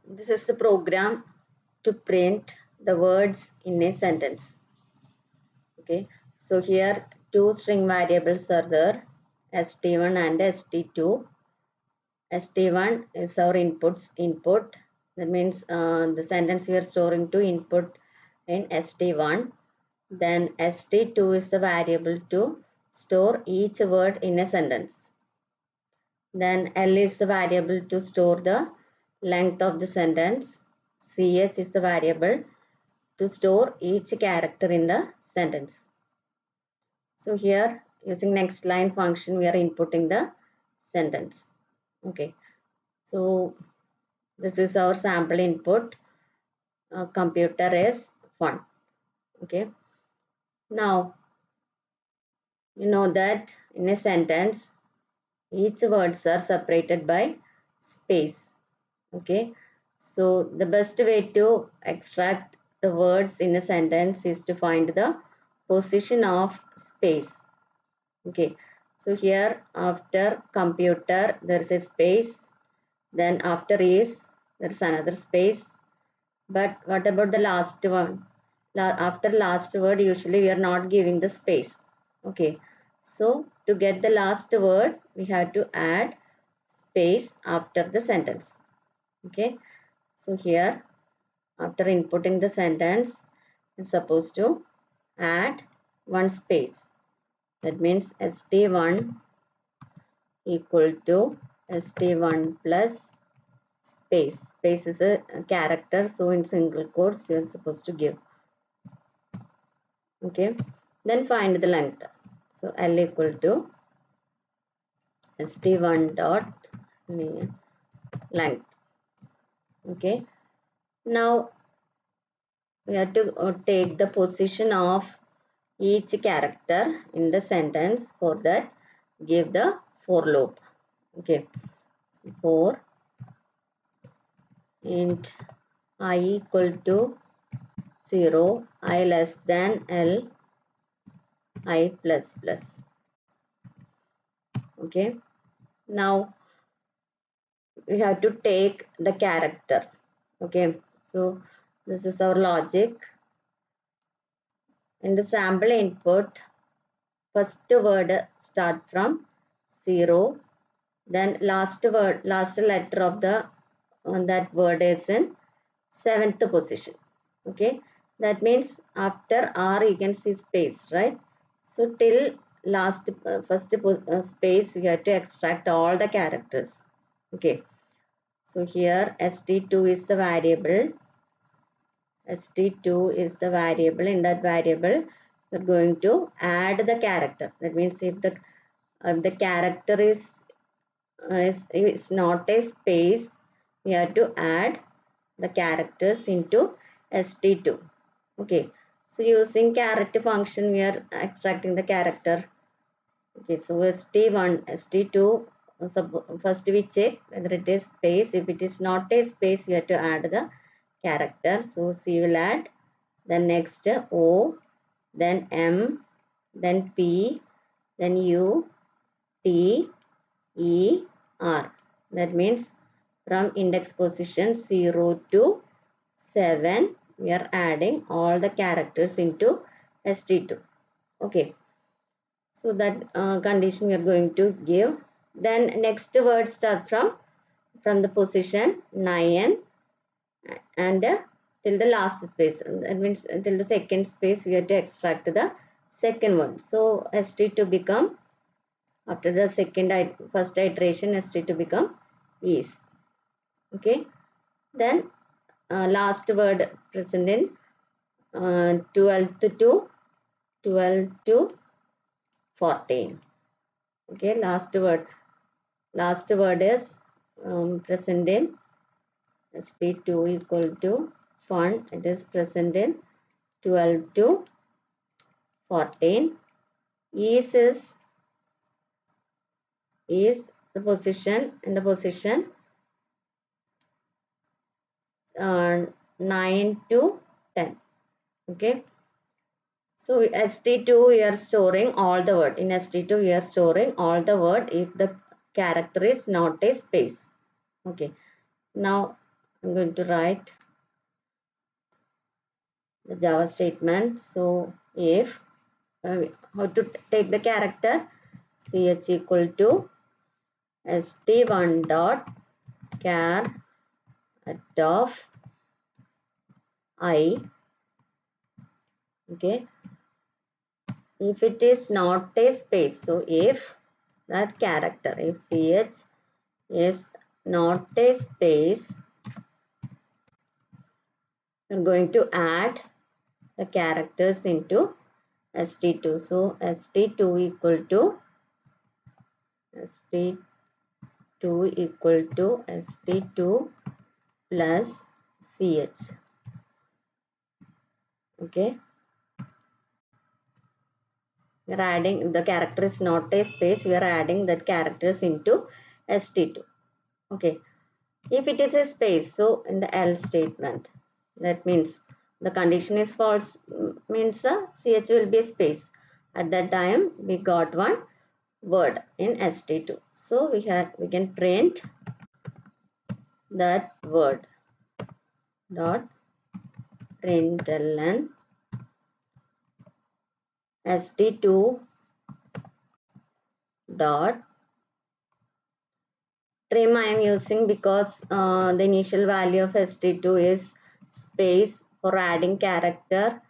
This is the program to print the words in a sentence. Okay, so here two string variables are there, st1 and st2. st1 is our input. That means the sentence we are storing to input in st1. Then st2 is the variable to store each word in a sentence. Then L is the variable to store the length of the sentence. CH is the variable to store each character in the sentence. So here using next line function we are inputting the sentence. Okay. So this is our sample input. Computer is fun. Okay. Now you know that in a sentence each words are separated by space. Okay, so the best way to extract the words in a sentence is to find the position of space. Okay, so here after computer there is a space, then after is there is another space, but what about the last one? After last word usually we are not giving the space. Okay, so to get the last word we have to add space after the sentence. Okay, so here after inputting the sentence you're supposed to add one space. That means st1 equal to st1 plus space. Space is a character, so in single quotes you're supposed to give. Okay, then find the length. So L equal to st1 dot length. Okay, now we have to take the position of each character in the sentence. For that give the for loop. Okay, so for int I equal to 0, I less than L, I plus plus. Okay, now we have to take the character. Okay, so this is our logic. In the sample input, first word start from 0, then last letter of the that word is in 7th position. Okay, that means after R you can see space, right? So till last first space we have to extract all the characters. Okay, so here st2 is the variable. st2 is the variable. In that variable we're going to add the character. That means if the character is not a space, we have to add the characters into st2. Okay, so using caret function we are extracting the character. Okay, so st1 st2, first we check whether it is space. If it is not a space we have to add the character. So C will add, then next O, then M, then P, then U, T, E, R. That means from index position 0 to 7 we are adding all the characters into st2. Okay, so that condition we are going to give. Then next word start from the position 9 and till the last space. That means till the second space we have to extract the second one. So st2 become, after the first iteration st2 become is. Okay, then last word present in 12 to 14. Okay, last word is present in st2 equal to font. It is present in 12 to 14. Is the position, in the position 9 to 10. Okay, so st2 we are storing all the word. In st2 we are storing all the word if the character is not a space. Okay, now I'm going to write the Java statement. So if how to take the character, ch equal to st1 dot char of I. Okay, if it is not a space, so if that character, if ch is not a space, we're going to add the characters into st2. So st2 equal to st2 equal to st2 plus ch. Okay, we are adding the character is not a space, we are adding that characters into st2. Okay, if it is a space, so in the else statement, that means the condition is false, means ch will be a space. At that time we got one word in st2, so we can print that word dot println st2 dot trim I am using because the initial value of st2 is space for adding character.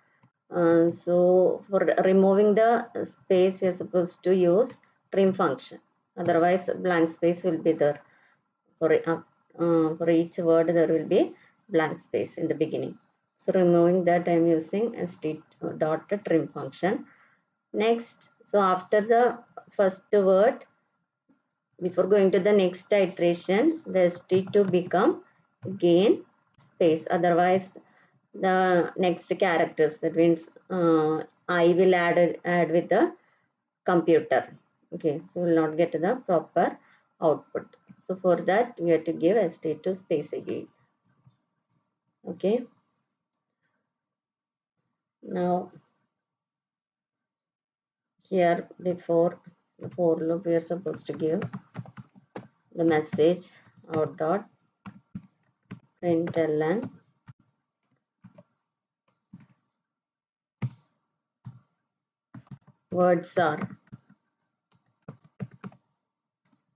So for removing the space we are supposed to use trim function, otherwise blank space will be there. For each word there will be blank space in the beginning. So removing that I am using st dot trim function. Next, so after the first word, before going to the next iteration, the st2 become again space, otherwise the next characters, that means I will add with the computer. Okay, so we will not get the proper output. So for that we have to give st2 space again. Okay, now here before the for loop we are supposed to give the message out dot println words are.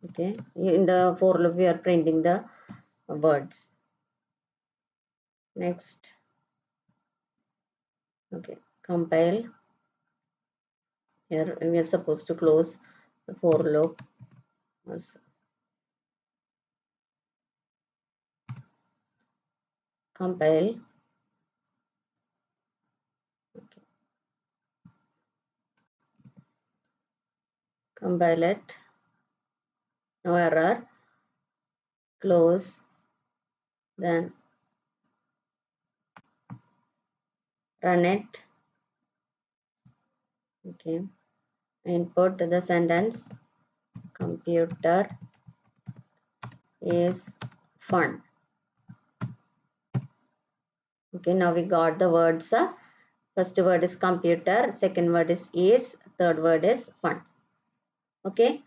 Okay, in the for loop we are printing the words. Next, okay, compile. Here we are supposed to close the for loop also. Compile. Okay. Compile it. No error. Close. Then run it. Okay. Input the sentence. Computer is fun. Okay. Now we got the words. First word is computer. Second word is, third word is fun. Okay.